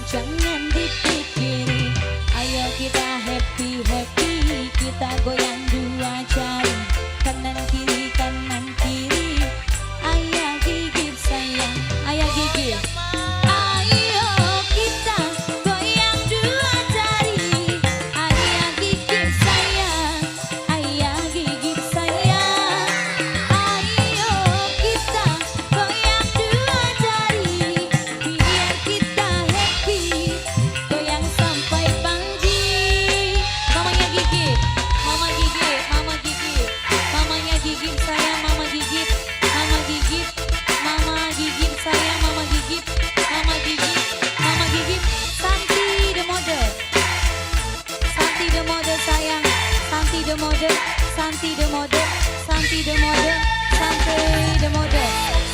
jangan dipikirin. Ayo kita happy-happy, kita goyang dua jari, kanan kiri kanan kiri. Ayah gigit sayang, ayah gigit. Ayo kita goyang dua jari, ayah gigit sayang, ayah gigit sayang. Ayo kita goyang dua jari, biar kita happy, goyang sampai pagi. Mamanya gigit, mama gigit, mama gigit, mamanya gigit sayang, mama gigit, mama gigit, mama gigit sayang, mama gigit, mama gigit, mama gigit. Santi the model, Santi the model sayang, Santi the model, Santi the model, Santi the model, Santi the model.